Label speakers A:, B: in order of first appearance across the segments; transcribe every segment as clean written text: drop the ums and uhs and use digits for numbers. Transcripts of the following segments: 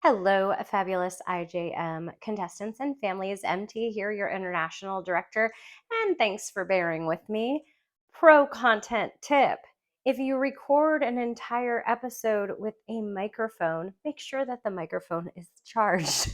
A: Hello, fabulous IJM contestants and families. MT here, your international director, and thanks for bearing with me. Pro content tip. If you record an entire episode with a microphone, make sure that the microphone is charged.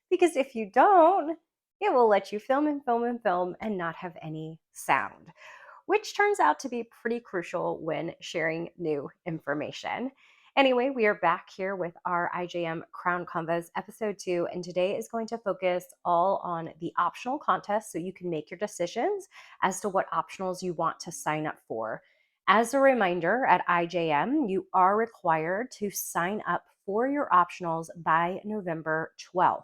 A: Because if you don't, it will let you film and film and film and not have any sound, which turns out to be pretty crucial when sharing new information. Anyway, we are back here with our IJM Crown Convos episode 2, and today is going to focus all on the optional contest so you can make your decisions as to what optionals you want to sign up for. As a reminder, at IJM, you are required to sign up for your optionals by November 12th.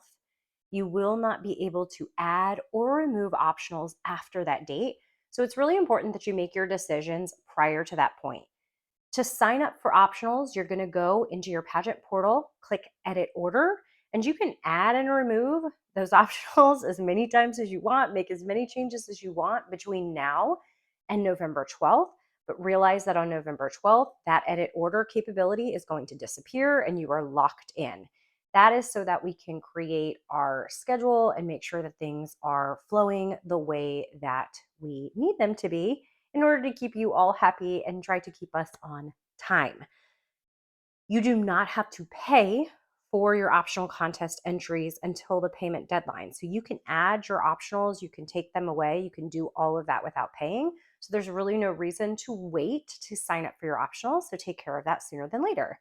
A: You will not be able to add or remove optionals after that date, so it's really important that you make your decisions prior to that point. To sign up for optionals, you're going to go into your pageant portal, click edit order, and you can add and remove those optionals as many times as you want, make as many changes as you want between now and November 12th. But realize that on November 12th, that edit order capability is going to disappear and you are locked in. That is so that we can create our schedule and make sure that things are flowing the way that we need them to be in order to keep you all happy and try to keep us on time. You do not have to pay for your optional contest entries until the payment deadline. So you can add your optionals, you can take them away, you can do all of that without paying. So there's really no reason to wait to sign up for your optionals. So take care of that sooner than later.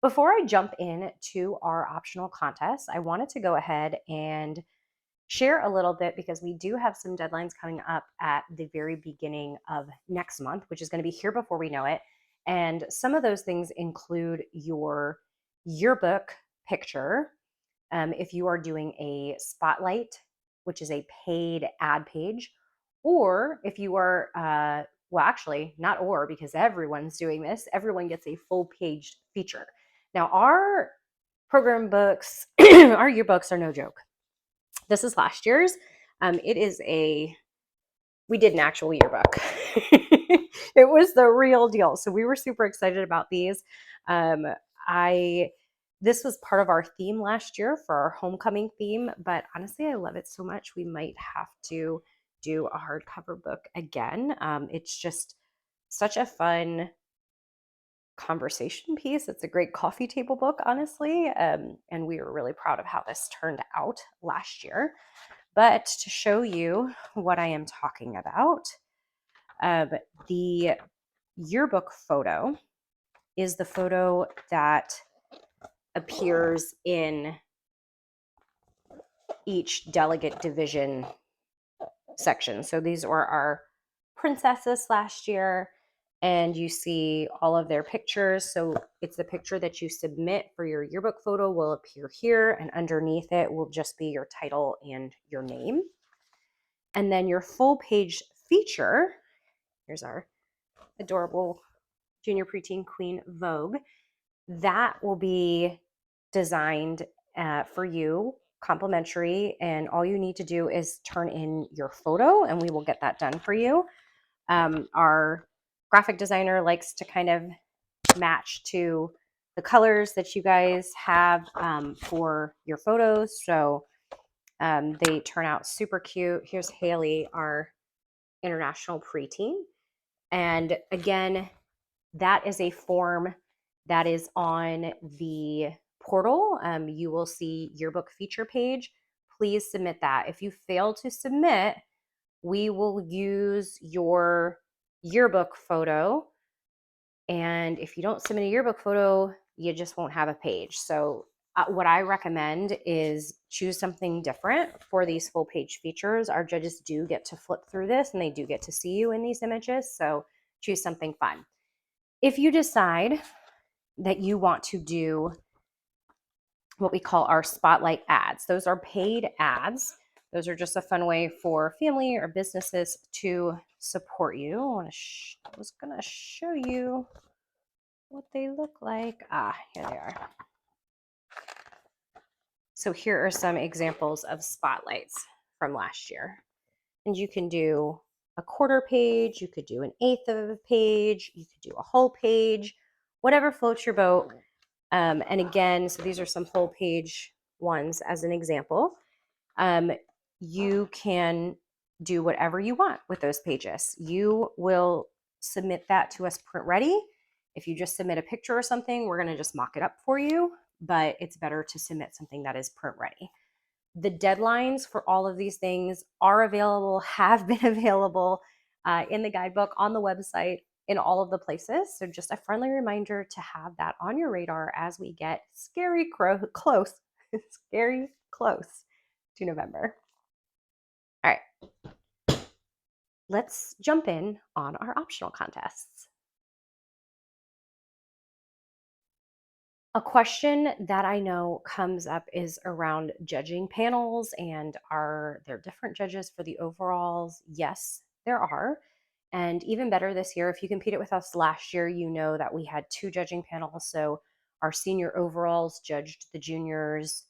A: Before I jump into our optional contest, I wanted to go ahead and share a little bit because we do have some deadlines coming up at the very beginning of next month, which is going to be here before we know it. And some of those things include your yearbook picture. If you are doing a spotlight, which is a paid ad page, or if you are, well, actually, not or, because everyone's doing this, everyone gets a full page feature. Now, our program books, our yearbooks are no joke. This is last year's. We did an actual yearbook. It was the real deal. So we were super excited about these. This was part of our theme last year for our homecoming theme, but honestly, I love it so much. We might have to do a hardcover book again. It's just such a fun conversation piece. It's a great coffee table book, honestly. And we were really proud of how this turned out last year. But to show you what I am talking about, the yearbook photo is the photo that appears in each delegate division section. So these were our princesses last year, and you see all of their pictures. So it's the picture that you submit for your yearbook photo will appear here, and underneath it will just be your title and your name. And then your full page feature, here's our adorable junior preteen queen Vogue, that will be designed for you, complimentary, and all you need to do is turn in your photo and we will get that done for you. Our graphic designer likes to kind of match to the colors that you guys have for your photos, so they turn out super cute. Here's Haley, our international preteen. And again, that is a form that is on the portal. You will see yearbook feature page. Please submit that. If you fail to submit, we will use your yearbook photo. And if you don't submit a yearbook photo, you just won't have a page. So what I recommend is choose something different for these full page features. Our judges do get to flip through this and they do get to see you in these images. So choose something fun. If you decide that you want to do what we call our spotlight ads, those are paid ads. Those are just a fun way for family or businesses to support you. I was going to show you what they look like. Here they are. So here are some examples of spotlights from last year. And you can do a quarter page, you could do an eighth of a page, you could do a whole page, whatever floats your boat. And again, so these are some whole page ones as an example. You can do whatever you want with those pages. You will submit that to us print ready. If you just submit a picture or something, we're going to just mock it up for you, but it's better to submit something that is print ready. The deadlines for all of these things are available, have been available in the guidebook, on the website, in all of the places. So just a friendly reminder to have that on your radar as we get close, scary close to November. All right, let's jump in on our optional contests. A question that I know comes up is around judging panels, and are there different judges for the overalls? Yes, there are. And even better this year, if you competed with us last year, you know that we had 2 judging panels. So our senior overalls judged the juniors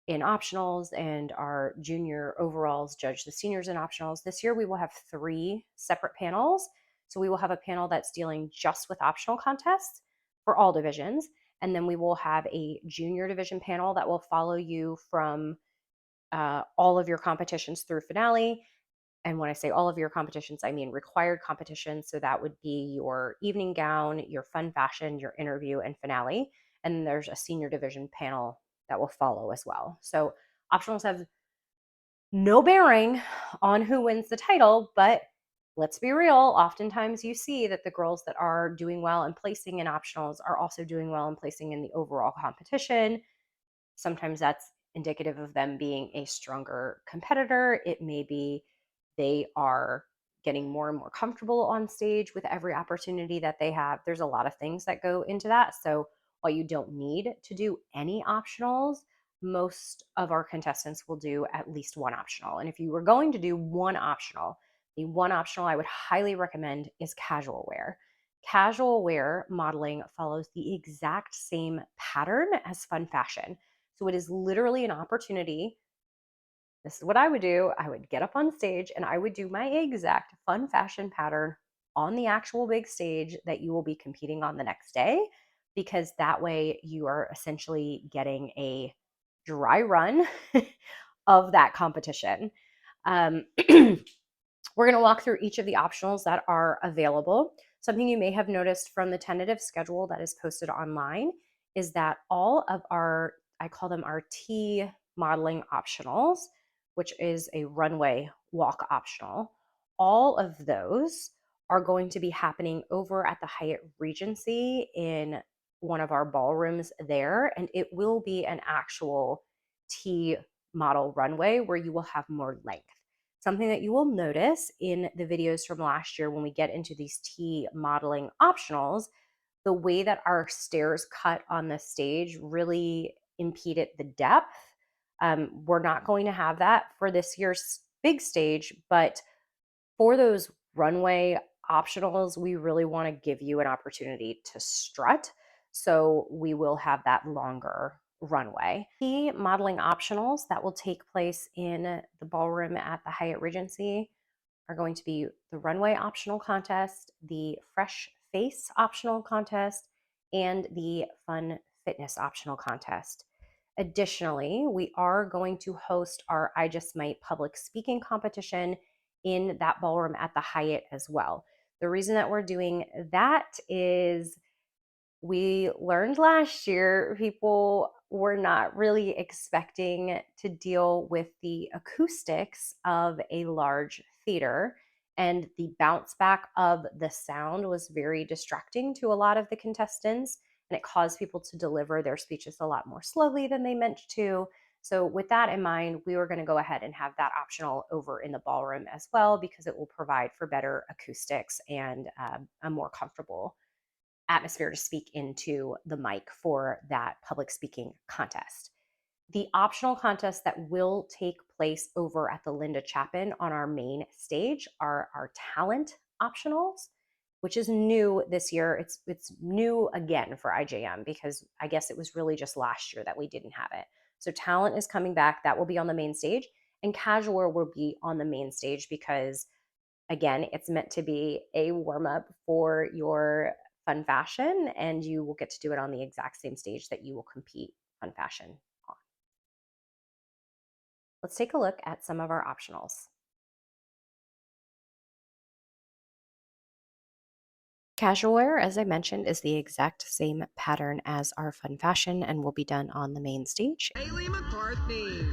A: in optionals, and our junior overalls judged the seniors in optionals. This year, we will have 3 separate panels. So we will have a panel that's dealing just with optional contests for all divisions. And then we will have a junior division panel that will follow you from all of your competitions through finale. And when I say all of your competitions, I mean required competitions. So that would be your evening gown, your fun fashion, your interview, and finale. And then there's a senior division panel that will follow as well. So optionals have no bearing on who wins the title, but let's be real, oftentimes you see that the girls that are doing well and placing in optionals are also doing well and placing in the overall competition. Sometimes that's indicative of them being a stronger competitor. It may be they are getting more and more comfortable on stage with every opportunity that they have. There's a lot of things that go into that. So while you don't need to do any optionals, most of our contestants will do at least one optional. And if you were going to do one optional, the one optional I would highly recommend is casual wear. Casual wear modeling follows the exact same pattern as fun fashion. So it is literally an opportunity. This is what I would do. I would get up on stage and I would do my exact fun fashion pattern on the actual big stage that you will be competing on the next day, because that way you are essentially getting a dry run of that competition. We're going to walk through each of the optionals that are available. Something you may have noticed from the tentative schedule that is posted online is that all of our, I call them our T modeling optionals, which is a runway walk optional, all of those are going to be happening over at the Hyatt Regency in one of our ballrooms there. And it will be an actual T model runway where you will have more length. Something that you will notice in the videos from last year when we get into these T modeling optionals, the way that our stairs cut on the stage really impeded the depth. We're not going to have that for this year's big stage, but for those runway optionals, we really want to give you an opportunity to strut. So we will have that longer runway. The modeling optionals that will take place in the ballroom at the Hyatt Regency are going to be the runway optional contest, the fresh face optional contest, and the fun fitness optional contest. Additionally, we are going to host our I Just Might public speaking competition in that ballroom at the Hyatt as well. The reason that we're doing that is we learned last year people were not really expecting to deal with the acoustics of a large theater, and the bounce back of the sound was very distracting to a lot of the contestants, and it caused people to deliver their speeches a lot more slowly than they meant to. So with that in mind, we were going to go ahead and have that optional over in the ballroom as well, because it will provide for better acoustics and a more comfortable atmosphere to speak into the mic for that public speaking contest. The optional contests that will take place over at the Linda Chapin on our main stage are our talent optionals, which is new this year. It's new again for IJM, because I guess it was really just last year that we didn't have it. So talent is coming back. That will be on the main stage, and casual will be on the main stage because, again, it's meant to be a warm up for your fun fashion, and you will get to do it on the exact same stage that you will compete fun fashion on. Let's take a look at some of our optionals. Casual wear, as I mentioned, is the exact same pattern as our fun fashion and will be done on the main stage.
B: Haley McCartney.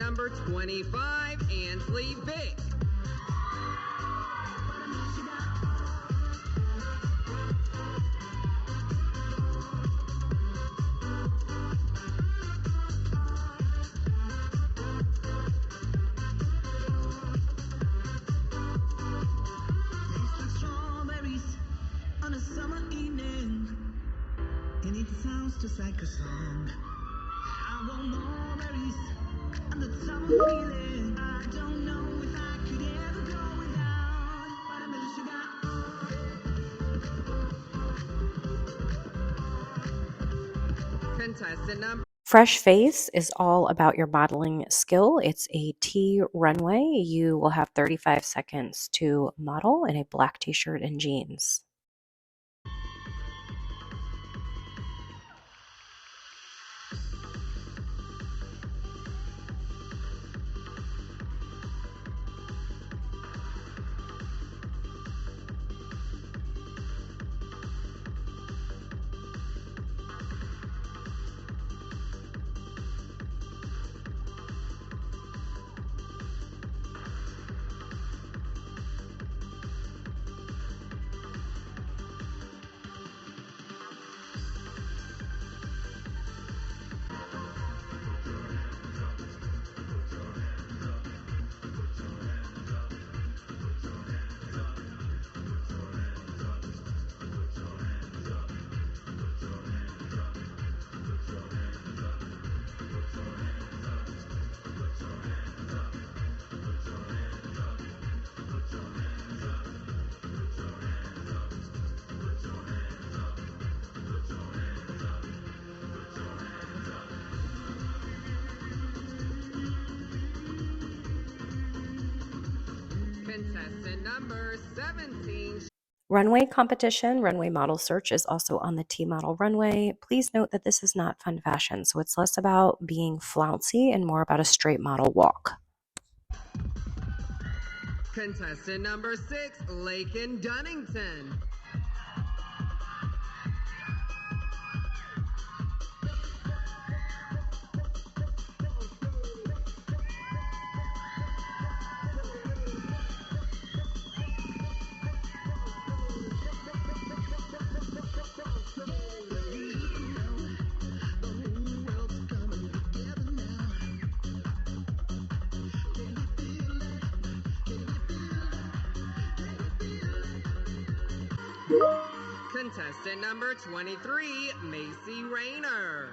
B: Number 25, Ansley Vick.
C: On a summer evening, and it sounds just like a song. I want more berries and the summer feeling. I don't know if I could ever go without watermelon sugar.
B: Contestant number.
A: Fresh Face is all about your modeling skill. It's a T runway. You will have 35 seconds to model in a black t-shirt and jeans.
B: Contestant number 17.
A: Runway competition, runway model search is also on the T-model runway. Please note that this is not fun fashion, so it's less about being flouncy and more about a straight model walk.
B: Contestant number 6, Lakin Dunnington. Contestant number 23, Macy Rayner.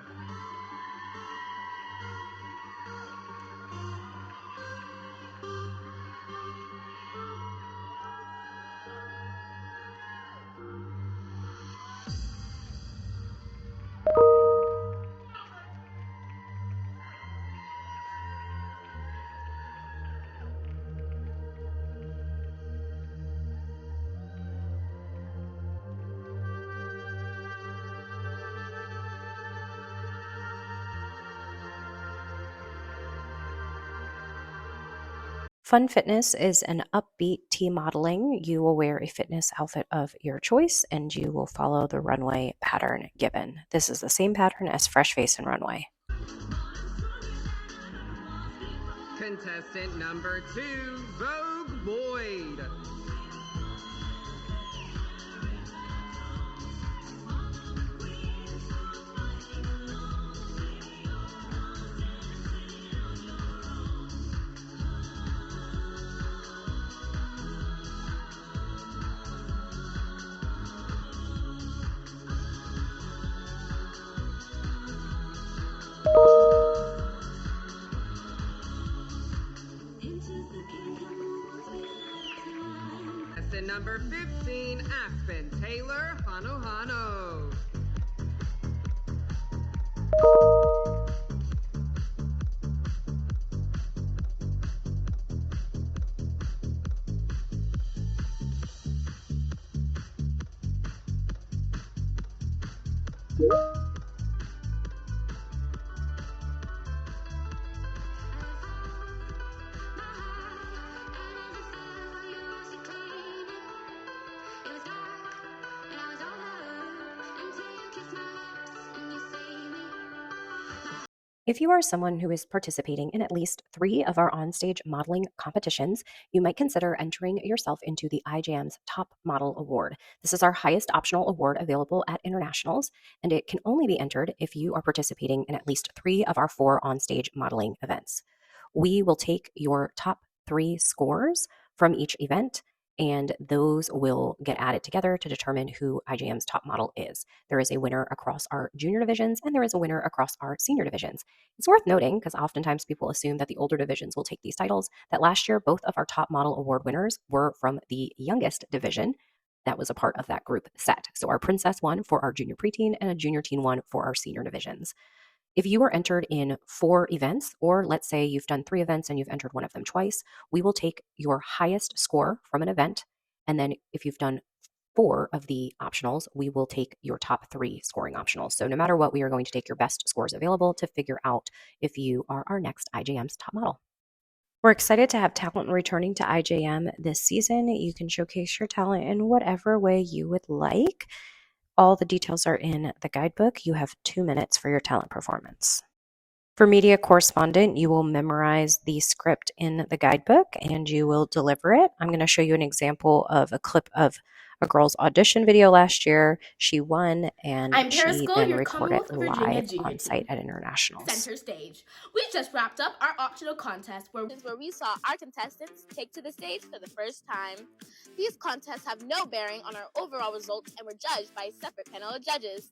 A: Fun Fitness is an upbeat T modeling. You will wear a fitness outfit of your choice and you will follow the runway pattern given. This is the same pattern as Fresh Face and Runway.
B: Contestant number 2, Vogue Boyd. Contestant number 15, Aspen Taylor Hano.
A: If you are someone who is participating in at least 3 of our onstage modeling competitions, you might consider entering yourself into the IJM's Top Model Award. This is our highest optional award available at internationals, and it can only be entered if you are participating in at least 3 of our 4 onstage modeling events. We will take your top 3 scores from each event, and those will get added together to determine who IJM's top model is. There is a winner across our junior divisions, and there is a winner across our senior divisions. It's worth noting, because oftentimes people assume that the older divisions will take these titles, that last year both of our top model award winners were from the youngest division that was a part of that group set. So our princess won for our junior preteen and a junior teen won for our senior divisions. If you are entered in 4 events, or let's say you've done 3 events and you've entered one of them twice, we will take your highest score from an event. And then if you've done 4 of the optionals, we will take your top 3 scoring optionals. So no matter what, we are going to take your best scores available to figure out if you are our next IJM's top model. We're excited to have talent returning to IJM this season. You can showcase your talent in whatever way you would like. All the details are in the guidebook. You have 2 minutes for your talent performance. For media correspondent, you will memorize the script in the guidebook and you will deliver it. I'm going to show you an example of a clip of a girl's audition video last year. She won, and
D: I'm
A: she
D: Periscope,
A: then
D: your
A: recorded
D: Commonwealth of Virginia
A: live
D: junior
A: on site
D: team.
A: at internationals.
D: Center stage. We just wrapped up our optional contest where we saw our contestants take to the stage for the first time. These contests have no bearing on our overall results and were judged by a separate panel of judges.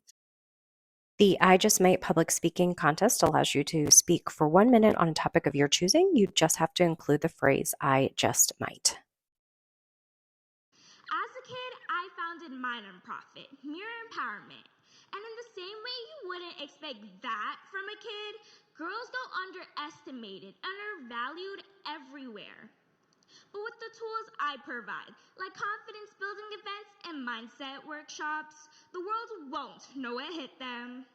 A: The I Just Might public speaking contest allows you to speak for 1 minute on a topic of your choosing. You just have to include the phrase, I just might.
E: As a kid, I founded my nonprofit, Mirror Empowerment. And in the same way you wouldn't expect that from a kid, girls go underestimated and are valued everywhere. But with the tools I provide, like confidence building events and mindset workshops, the world won't know it hit them.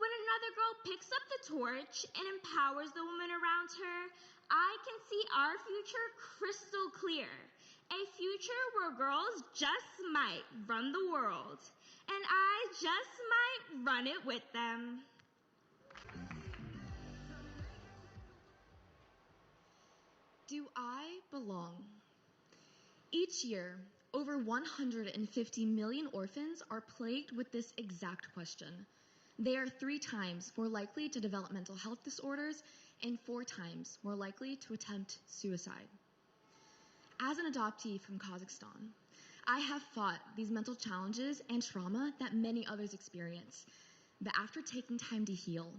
E: When another girl picks up the torch and empowers the women around her, I can see our future crystal clear. A future where girls just might run the world, and I just might run it with them.
F: Do I belong? Each year, over 150 million orphans are plagued with this exact question. They are 3 times more likely to develop mental health disorders and 4 times more likely to attempt suicide. As an adoptee from Kazakhstan, I have fought these mental challenges and trauma that many others experience. But after taking time to heal,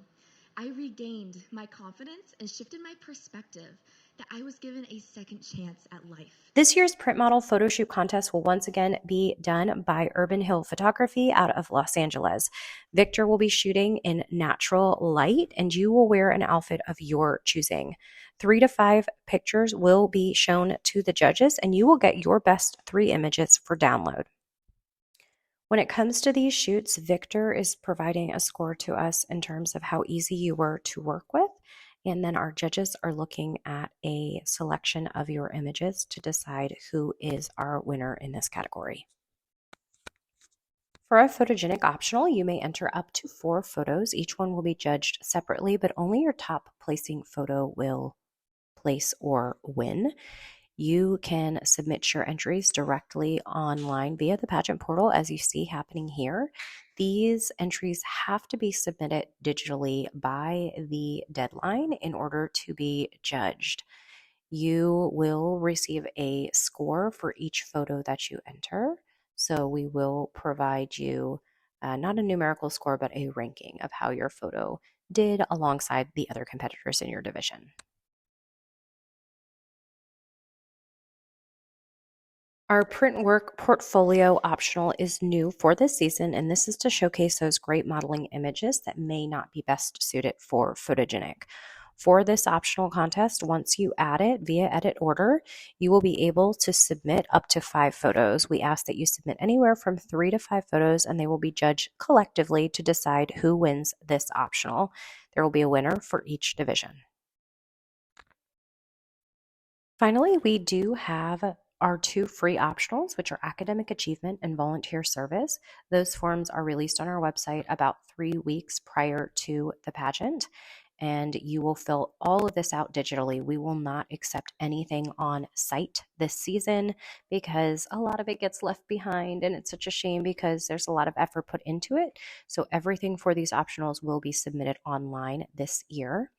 F: I regained my confidence and shifted my perspective that I was given a second chance at life.
A: This year's print model photo shoot contest will once again be done by Urban Hill Photography out of Los Angeles. Victor will be shooting in natural light, and you will wear an outfit of your choosing. 3 to 5 pictures will be shown to the judges, and you will get your best 3 images for download. When it comes to these shoots, Victor is providing a score to us in terms of how easy you were to work with. And then our judges are looking at a selection of your images to decide who is our winner in this category. For a photogenic optional, you may enter up to 4 photos. Each one will be judged separately, but only your top placing photo will place or win. You can submit your entries directly online via the pageant portal, as you see happening here. These entries have to be submitted digitally by the deadline in order to be judged. You will receive a score for each photo that you enter. So we will provide you not a numerical score, but a ranking of how your photo did alongside the other competitors in your division. Our print work portfolio optional is new for this season, and this is to showcase those great modeling images that may not be best suited for photogenic. For this optional contest, once you add it via edit order, you will be able to submit up to 5 photos. We ask that you submit anywhere from 3 to 5 photos, and they will be judged collectively to decide who wins this optional. There will be a winner for each division. Finally, we do have our 2 free optionals, which are academic achievement and volunteer service. Those forms are released on our website about 3 weeks prior to the pageant, and you will fill all of this out digitally. We will not accept anything on site this season because a lot of it gets left behind, and it's such a shame because there's a lot of effort put into it. So everything for these optionals will be submitted online this year.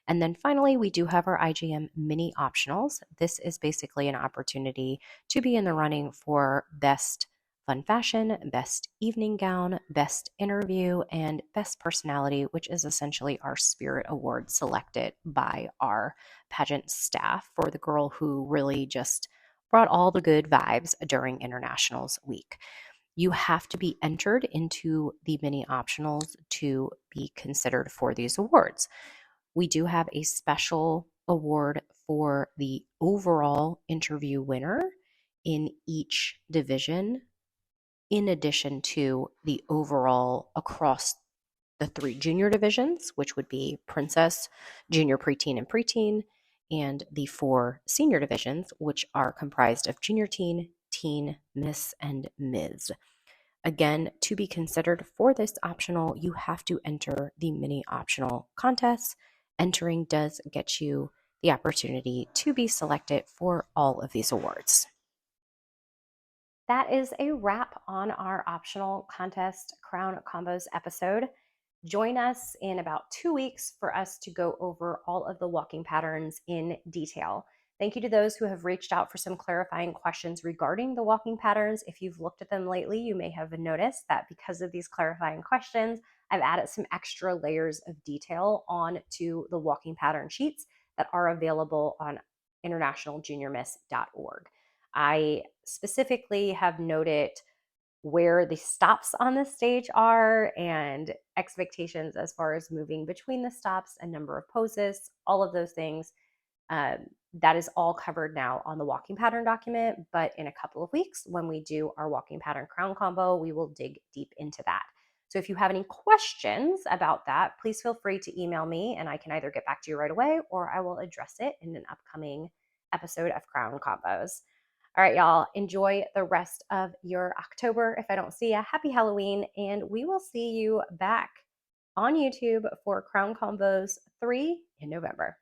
A: And then finally, we do have our IJM mini optionals. This is basically an opportunity to be in the running for best fun fashion, best evening gown, best interview, and best personality, which is essentially our spirit award selected by our pageant staff for the girl who really just brought all the good vibes during Internationals week. You have to be entered into the mini optionals to be considered for these awards. We do have a special award for the overall interview winner in each division, in addition to the overall across the 3 junior divisions, which would be Princess, Junior Preteen, and the 4 senior divisions, which are comprised of Junior Teen, Teen, Miss, and Ms. Again, to be considered for this optional, you have to enter the mini optional contest. Entering does get you the opportunity to be selected for all of these awards. That is a wrap on our optional contest Crown Convos episode. Join us in about 2 weeks for us to go over all of the walking patterns in detail. Thank you to those who have reached out for some clarifying questions regarding the walking patterns. If you've looked at them lately, you may have noticed that because of these clarifying questions, I've added some extra layers of detail onto the walking pattern sheets that are available on internationaljuniormiss.org. I specifically have noted where the stops on the stage are and expectations as far as moving between the stops and number of poses, all of those things. That is all covered now on the walking pattern document, but in a couple of weeks when we do our walking pattern crown combo, we will dig deep into that. So if you have any questions about that, please feel free to email me and I can either get back to you right away or I will address it in an upcoming episode of Crown Combos. All right, y'all, enjoy the rest of your October. If I don't see you, happy Halloween, and we will see you back on YouTube for Crown Combos 3 in November.